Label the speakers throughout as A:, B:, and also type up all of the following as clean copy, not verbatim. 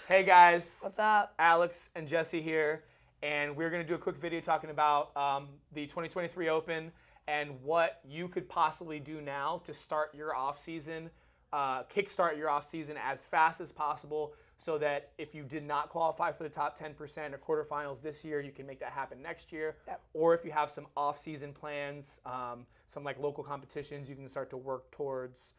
A: Hey guys.
B: What's up?
A: Alex and Jessi here, and we're going to do a quick video talking about the 2023 Open and what you could possibly do now to start your off season, kickstart your off season as fast as possible, so that if you did not qualify for the top 10% or quarterfinals this year, you can make that happen next year.
B: Yep.
A: Or if you have some off season plans, some like local competitions, you can start to work towards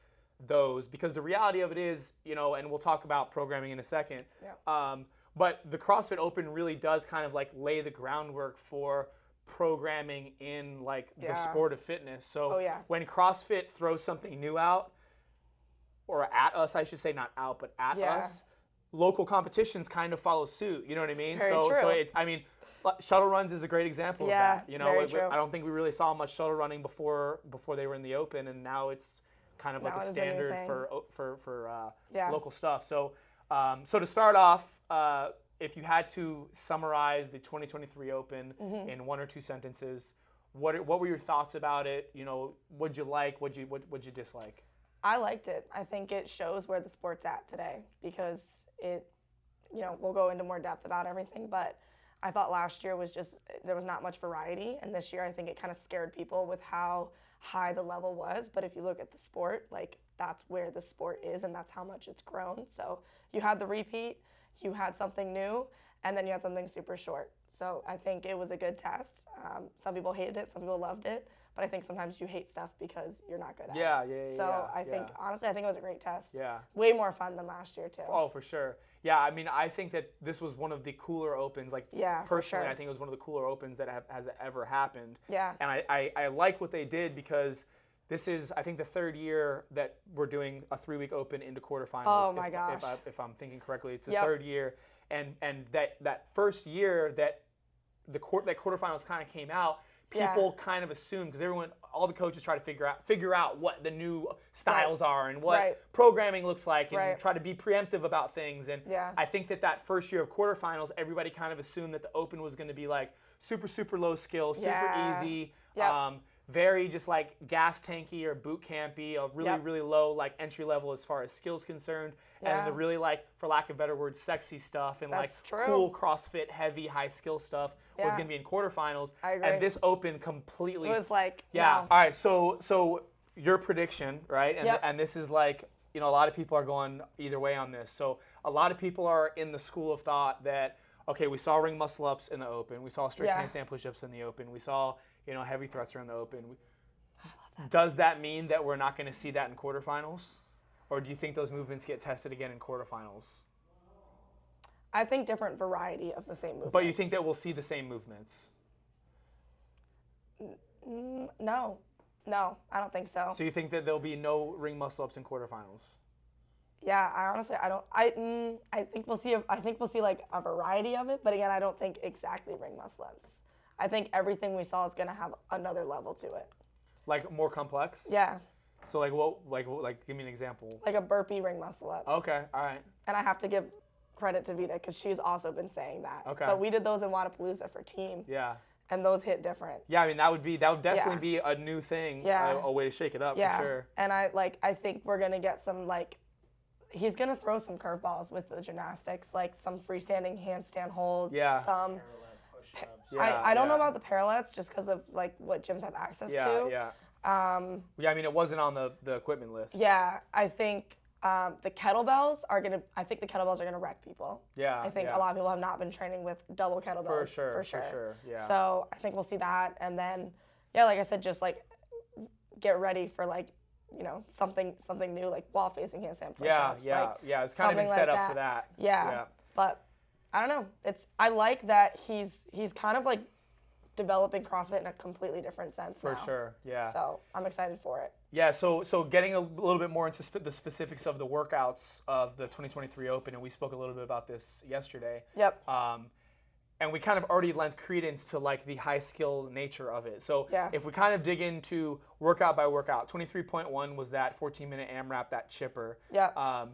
A: those, because the reality of it is, and we'll talk about programming in a second, but the CrossFit Open really does kind of like lay the groundwork for programming in like the sport of fitness. So when CrossFit throws something new out, or at us, I should say, not out, but at us, local competitions kind of follow suit. You know what I mean? So it's, shuttle runs is a great example of that. I don't think we really saw much shuttle running before they were in the Open, and now it's kind of like a standard for local stuff. So to start off, if you had to summarize the 2023 Open in one or two sentences, what were your thoughts about it? What'd you like? What'd you dislike?
B: I liked it. I think it shows where the sport's at today, because it, we'll go into more depth about everything, but I thought last year was just, there was not much variety, and this year I think it kind of scared people with how high the level was. But if you look at the sport, like, that's where the sport is, and that's how much it's grown. So you had the repeat, you had something new, and then you had something super short. So I think it was a good test. Some people hated it, some people loved it, but I think sometimes you hate stuff because you're not good at it. So I think, honestly, I think it was a great test.
A: Yeah.
B: Way more fun than last year, too.
A: Oh, for sure. Yeah, I think that this was one of the cooler Opens. Like, personally, I think it was one of the cooler Opens that has ever happened.
B: Yeah.
A: And I like what they did, because this is, I think, the third year that we're doing a 3-week Open into quarterfinals.
B: Oh, my gosh.
A: If I'm thinking correctly. It's the third year. And that first year that quarterfinals kind of came out, people kind of assumed, because all the coaches try to figure out what the new styles are and what programming looks like, and try to be preemptive about things. And I think that first year of quarterfinals, everybody kind of assumed that the Open was going to be like super, super low skill, super easy, very just like gas tanky or boot campy, a really, really low like entry level as far as skills concerned, and the really, like, for lack of better words, sexy stuff and cool CrossFit heavy high skill stuff was going to be in quarterfinals.
B: I agree.
A: And this Open completely
B: it was like
A: all right, so your prediction, right? And this is like, a lot of people are going either way on this. So a lot of people are in the school of thought that, okay, we saw ring muscle ups in the Open, we saw straight handstand push-ups in the Open, we saw heavy thruster in the Open.
B: I love that.
A: Does that mean that we're not going to see that in quarterfinals? Or do you think those movements get tested again in quarterfinals?
B: I think different variety of the same movements.
A: But you think that we'll see the same movements?
B: No, I don't think so.
A: So you think that there'll be no ring muscle ups in quarterfinals?
B: Yeah, I think we'll see. I think we'll see like a variety of it, but again, I don't think exactly ring muscle ups. I think everything we saw is going to have another level to it.
A: Like more complex?
B: Yeah.
A: So like give me an example.
B: Like a burpee ring muscle up.
A: Okay, all right.
B: And I have to give credit to Vita, because she's also been saying that.
A: Okay.
B: But we did those in Wadapalooza for team.
A: Yeah.
B: And those hit different.
A: Yeah, that would definitely be a new thing. Yeah. A way to shake it up for sure.
B: And I think we're gonna get some, like, he's gonna throw some curveballs with the gymnastics, like some freestanding handstand hold.
A: Yeah.
B: Some. I don't know about the parallettes, just because of like what gyms have access to.
A: Yeah. It wasn't on the equipment list.
B: Yeah, I think the kettlebells are gonna wreck people.
A: Yeah.
B: I think a lot of people have not been training with double kettlebells. For sure.
A: Yeah.
B: So I think we'll see that, and then like I said, just like get ready for like something new, like wall facing handstand push-ups.
A: It's kind of been set up for that.
B: Yeah. But I don't know. I like that he's kind of like developing CrossFit in a completely different sense now.
A: For sure, yeah.
B: So I'm excited for it.
A: Yeah, so getting a little bit more into the specifics of the workouts of the 2023 Open, and we spoke a little bit about this yesterday.
B: Yep.
A: And we kind of already lent credence to like the high skill nature of it. So if we kind of dig into workout by workout, 23.1 was that 14-minute AMRAP, that chipper.
B: Yeah.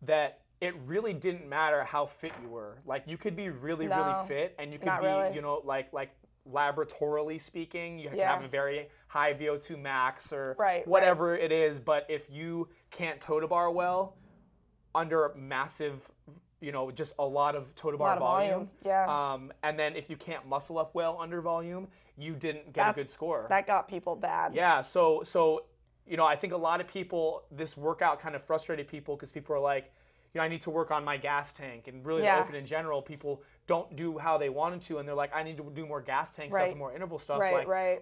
A: That it really didn't matter how fit you were. Like, you could be really, really fit, and you could be, like laboratorily speaking, you can have a very high VO2 max or whatever it is, but if you can't toe to bar well under massive just a lot of toe to bar volume.
B: Yeah.
A: And then if you can't muscle up well under volume, you didn't get a good score.
B: That got people bad.
A: Yeah. So I think a lot of people, this workout kind of frustrated people because people are like, I need to work on my gas tank. And really the Open in general, people don't do how they wanted to, and they're like, I need to do more gas tank stuff and more interval stuff.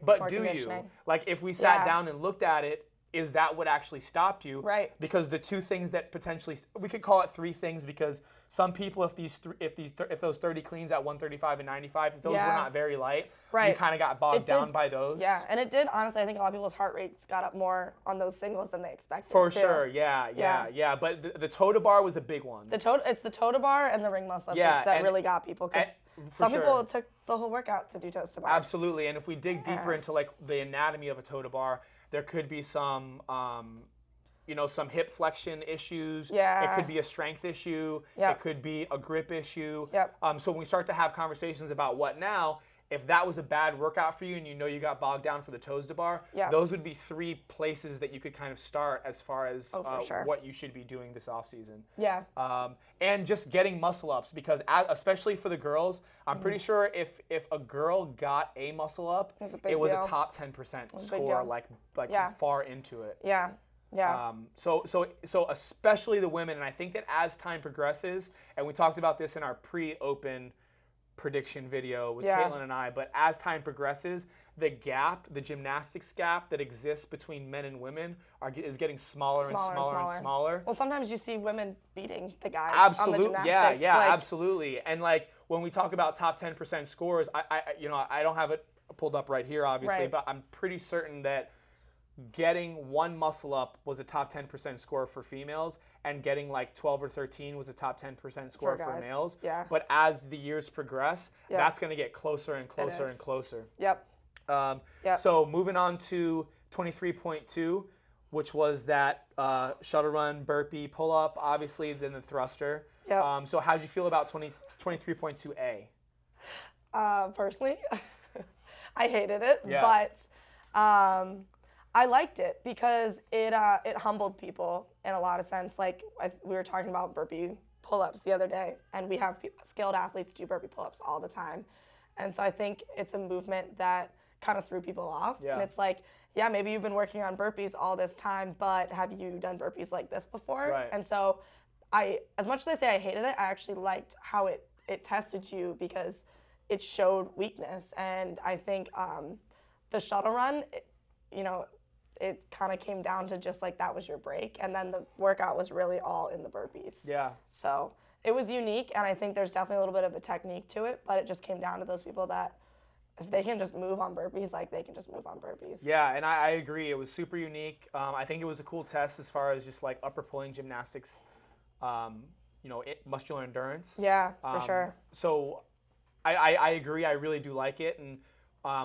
A: But do you? Like, if we sat down and looked at it, is that what actually stopped you?
B: Right.
A: Because the two things that potentially, we could call it three things, because some people, if those 30 cleans at 135 and 95, if those were not very light, you kind of got bogged down by those.
B: Yeah, and it did, honestly, I think a lot of people's heart rates got up more on those singles than they expected.
A: For sure, yeah. But the toe to bar was a big one.
B: It's the toe to bar and the ring muscle ups that really got people, because some people took the whole workout to do toes to bar.
A: Absolutely, and if we dig deeper into like the anatomy of a toe to bar, there could be some, some hip flexion issues.
B: Yeah.
A: It could be a strength issue.
B: Yep.
A: It could be a grip issue.
B: Yep.
A: So when we start to have conversations about what now, if that was a bad workout for you and you got bogged down for the toes to bar, those would be three places that you could kind of start as far as what you should be doing this off season.
B: Yeah.
A: And just getting muscle ups, because especially for the girls, I'm pretty sure if a girl got a muscle up, it was a top 10% score, like far into it.
B: Yeah. Yeah.
A: So especially the women, and I think that as time progresses, and we talked about this in our pre-Open prediction video with Caitlin and I, but as time progresses, the gymnastics gap that exists between men and women is getting smaller and smaller.
B: Well, sometimes you see women beating the guys
A: absolutely.
B: on the gymnastics.
A: Yeah, absolutely. And like when we talk about top 10% scores, I don't have it pulled up right here, obviously, but I'm pretty certain that getting one muscle up was a top 10% score for females, and getting like 12 or 13 was a top 10% score for males.
B: Yeah.
A: But as the years progress, that's going to get closer and closer and closer.
B: Yep.
A: So moving on to 23.2, which was that shuttle run, burpee, pull up, obviously, then the thruster.
B: Yep.
A: So how did you feel about 23.2A?
B: Personally, I hated it, but I liked it because it humbled people in a lot of sense. Like we were talking about burpee pull-ups the other day, and we have skilled athletes do burpee pull-ups all the time. And so I think it's a movement that kind of threw people off.
A: Yeah.
B: And it's like, maybe you've been working on burpees all this time, but have you done burpees like this before?
A: Right.
B: And so as much as I say I hated it, I actually liked how it tested you, because it showed weakness. And I think the shuttle run, it kind of came down to just like that was your break, and then the workout was really all in the burpees.
A: Yeah.
B: So it was unique, and I think there's definitely a little bit of a technique to it, but it just came down to those people that if they can just move on burpees, like they can just move on burpees.
A: Yeah, and I agree. It was super unique. I think it was a cool test as far as just like upper pulling gymnastics, muscular endurance.
B: Yeah, for sure.
A: So I agree. I really do like it. And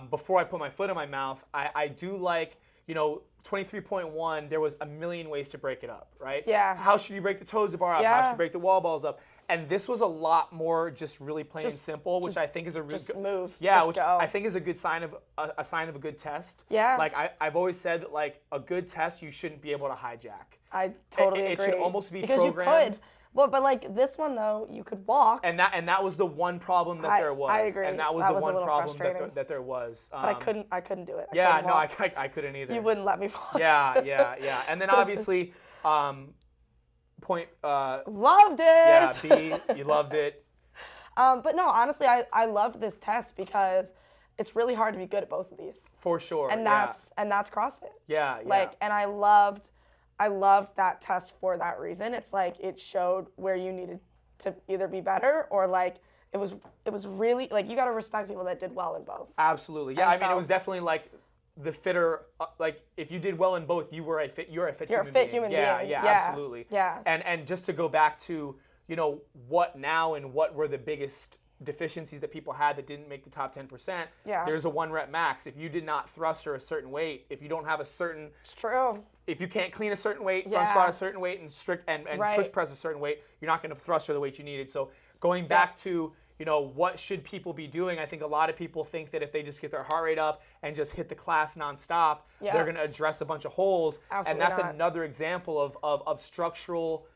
A: before I put my foot in my mouth, I do like, 23.1, there was a million ways to break it up, right?
B: Yeah.
A: How should you break the toes to bar up?
B: Yeah.
A: How should you break the wall balls up? And this was a lot more just really plain and simple, which I think is a really
B: good move.
A: Yeah,
B: just
A: which
B: go.
A: I think is a good sign of a sign of a good test.
B: Yeah.
A: Like I've always said that like a good test you shouldn't be able to hijack.
B: I totally agree.
A: It should almost be
B: because
A: programmed.
B: You could. Well, but like this one though, you could walk.
A: And that was the one problem that there was.
B: I agree.
A: And that was the one problem that there was.
B: But I couldn't do it.
A: I couldn't either.
B: You wouldn't let me walk.
A: Yeah. And then obviously,
B: loved it.
A: Yeah, B, you loved it.
B: But no, honestly, I loved this test because it's really hard to be good at both of these.
A: For sure.
B: And that's CrossFit.
A: Yeah.
B: And I loved that test for that reason. It's like it showed where you needed to either be better or like it was really like you got to respect people that did well in both.
A: Absolutely. Yeah, it was definitely like the fitter like if you did well in both, you're a fit human being. Yeah, absolutely.
B: Yeah.
A: And just to go back to, what now and what were the biggest deficiencies that people had that didn't make the top 10%, there's a 1 rep max. If you did not thruster a certain weight, if you don't have a certain,
B: it's true.
A: If you can't clean a certain weight, front squat a certain weight, and push press a certain weight, you're not going to thruster the weight you needed. So going back to, what should people be doing? I think a lot of people think that if they just get their heart rate up and just hit the class nonstop, they're going to address a bunch of holes.
B: Absolutely
A: and that's
B: not.
A: another example of structural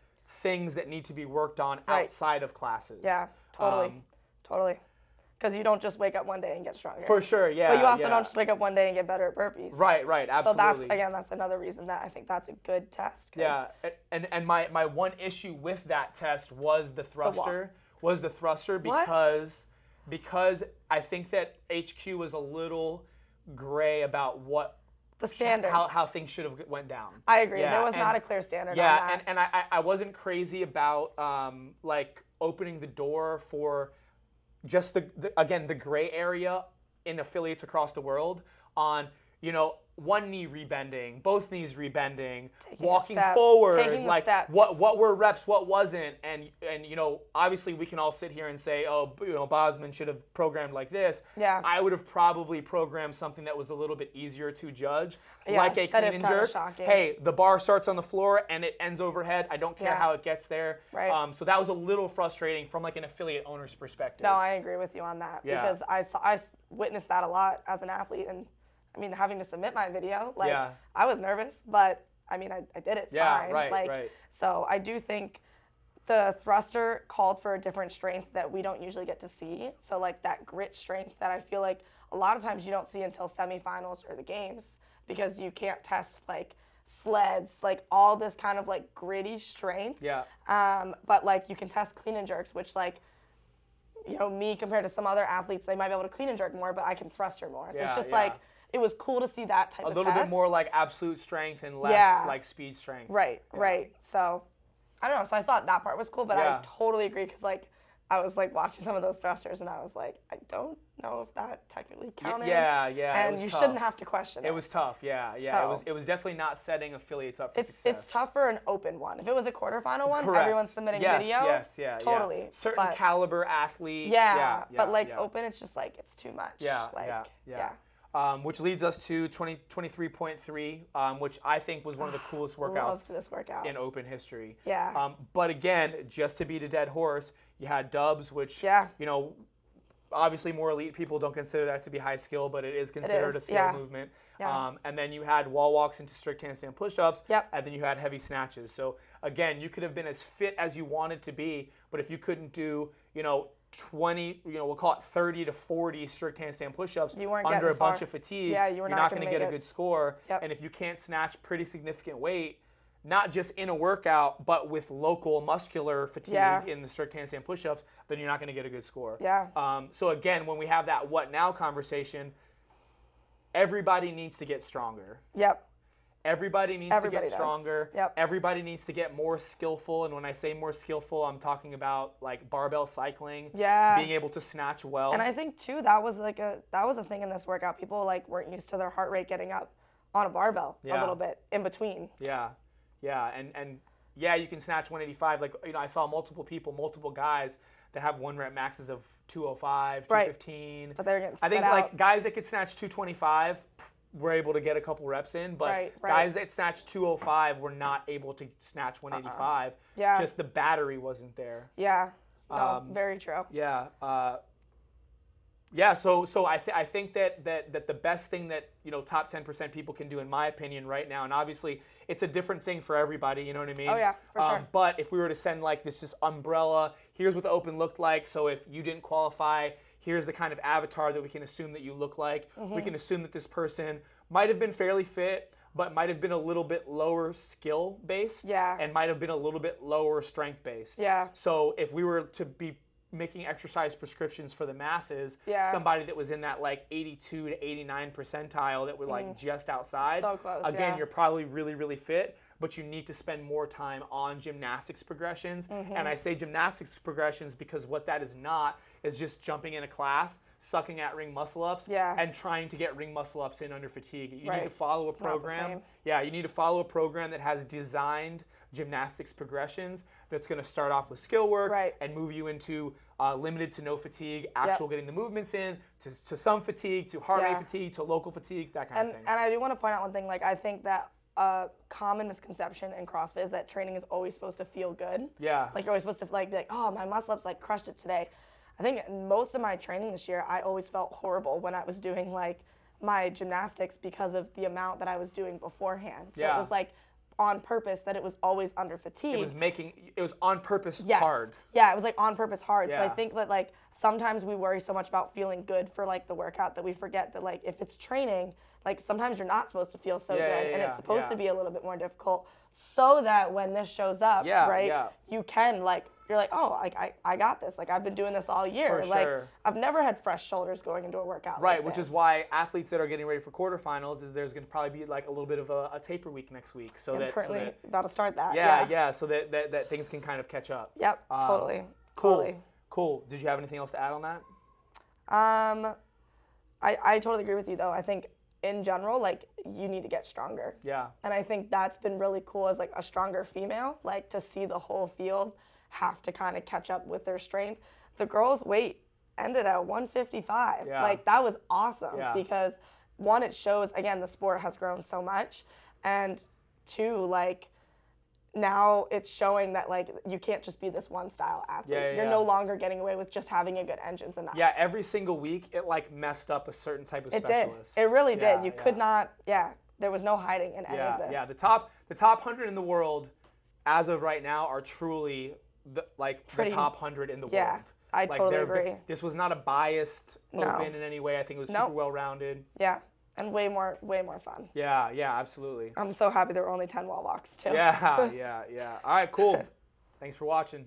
A: things that need to be worked on outside of classes.
B: Yeah, totally. Because you don't just wake up one day and get stronger.
A: For sure, yeah.
B: But you also don't just wake up one day and get better at burpees.
A: Right, absolutely.
B: So that's another reason that I think that's a good test.
A: Yeah, and my one issue with that test was the thruster. Because I think that HQ was a little gray about what
B: the standard,
A: how things should have went down.
B: I agree. There was not a clear standard on that.
A: And I wasn't crazy about like opening the door for just the gray area in affiliates across the world on, you know, one knee rebending, both knees rebending, walking forward, like what were reps, what wasn't, and you know, obviously we can all sit here and say, oh, you know, Bosman should have programmed like this.
B: Yeah.
A: I would have probably programmed something that was a little bit easier to judge, like a
B: that
A: clean and jerk.
B: Shocking.
A: Hey, the bar starts on the floor and it ends overhead. I don't care how it gets there.
B: Right.
A: So that was a little frustrating from like an affiliate owner's perspective.
B: No, I agree with you on that because I witnessed that a lot as an athlete, and I mean, having to submit my video, like, I was nervous, but, I mean, I did it fine.
A: Right.
B: So I do think the thruster called for a different strength that we don't usually get to see. So, like, that grit strength that I feel like a lot of times you don't see until semifinals or the games because you can't test, like, sleds, like, all this kind of, like, gritty strength.
A: Yeah.
B: But, like, you can test clean and jerks, which, like, you know, me compared to some other athletes, they might be able to clean and jerk more, but I can thruster more. So it's just, like, it was cool to see that type of test.
A: A little bit more like absolute strength and less like speed strength.
B: Right. So, I don't know. So I thought that part was cool, but I totally agree because, like, I was, like, watching some of those thrusters and I was like, I don't know if that technically counted.
A: Yeah.
B: And you shouldn't have to question it.
A: It was tough, yeah.
B: So,
A: it was definitely not setting affiliates up for success.
B: It's tough for an open one. If it was a quarterfinal one,
A: Correct.
B: everyone's submitting video.
A: Yes,
B: Totally.
A: Certain caliber athlete.
B: But, like, open, it's just, like, it's too much.
A: Yeah. Which leads us to 23.3, which I think was one of the coolest workouts in open history.
B: Yeah.
A: But again, just to beat a dead horse, you had dubs, which, you know, obviously more elite people don't consider that to be high skill, but it is considered a skill movement. And then you had wall walks into strict handstand push-ups, and then you had heavy snatches. So again, you could have been as fit as you wanted to be, but if you couldn't do, you know, 20, you know, we'll call it 30 to 40 strict handstand push-ups under a bunch of fatigue, you're not going to get a good score. And if you can't snatch pretty significant weight, not just in a workout, but with local muscular fatigue in the strict handstand push-ups, then you're not going to get a good score. So again, when we have that what now conversation, everybody needs to get stronger. Everybody needs to get stronger. Everybody nees to get more skillful. And when I say more skillful, I'm talking about like barbell cycling, being able to snatch well.
B: And I think too, that was a thing in this workout. People like weren't used to their heart rate getting up on a barbell a little bit in between.
A: And you can snatch 185. Like, you know, I saw multiple guys that have one rep maxes of 205, 215.
B: But they're getting spit
A: I think
B: out.
A: like guys that could snatch 225 were able to get a couple reps in, but guys that snatched 205 were not able to snatch 185. Just the battery wasn't there.
B: Very true.
A: So I think that the best thing that, you know, top 10% people can do, in my opinion, right now, and obviously it's a different thing for everybody, you know what I mean?
B: Oh yeah, for sure.
A: But if we were to send like this just umbrella, here's what the open looked like. So if you didn't qualify, here's the kind of avatar that we can assume that you look like. We can assume that this person might have been fairly fit, but might have been a little bit lower skill based, and might have been a little bit lower strength based. So if we were to be making exercise prescriptions for the masses, somebody that was in that like 82 to 89 percentile that were like just outside,
B: so close,
A: again, you're probably really, really fit, but you need to spend more time on gymnastics progressions. And I say gymnastics progressions because what that is not is just jumping in a class, sucking at ring muscle ups, and trying to get ring muscle ups in under fatigue. You need to follow a program. You need to follow a program that has designed gymnastics progressions that's going to start off with skill work and move you into limited to no fatigue, getting the movements in, to some fatigue, to heart rate fatigue, to local fatigue, that kind of thing.
B: And I do want to point out one thing, like I think that a common misconception in CrossFit is that training is always supposed to feel good. Like you're always supposed to like be like, oh, my muscle ups like crushed it today. I think most of my training this year, I always felt horrible when I was doing like my gymnastics because of the amount that I was doing beforehand. So it was like on purpose that it was always under fatigue.
A: It was on purpose
B: Yes.
A: hard.
B: Yeah, it was like on purpose hard. So I
A: Yeah.
B: think that like sometimes we worry so much about feeling good for like the workout that we forget that like if it's training, like sometimes you're not supposed to feel so good and it's supposed to be a little bit more difficult so that when this shows up, you can like, you're like, oh, like I got this. Like I've been doing this all year.
A: For
B: like
A: sure.
B: I've never had fresh shoulders going into a workout.
A: Right,
B: like
A: which
B: this.
A: is why athletes that are getting ready for quarterfinals is there's going to probably be like a little bit of a taper week next week. So
B: I'm
A: that
B: currently about to start that.
A: so that things can kind of catch up.
B: Yep, totally.
A: Cool.
B: Totally.
A: Cool. Did you have anything else to add on that?
B: I totally agree with you though. I think in general, like you need to get stronger.
A: Yeah.
B: And I think that's been really cool as like a stronger female, like to see the whole field have to kind of catch up with their strength. The girls' weight ended at 155.
A: Yeah.
B: Like that was awesome
A: because
B: one, it shows again the sport has grown so much, and two, like now it's showing that like you can't just be this one style athlete. You're no longer getting away with just having a good engine's enough.
A: Yeah, every single week it like messed up a certain type of specialist.
B: It really did. You could not. There was no hiding in any of this.
A: Yeah, the top 100 in the world as of right now are truly the top 100 in the world.
B: Yeah, I totally agree.
A: This was not a biased open in any way. I think it was super well rounded.
B: Yeah, and way more fun.
A: Yeah, absolutely.
B: I'm so happy there were only 10 wall walks too.
A: Yeah. All right, cool. Thanks for watching.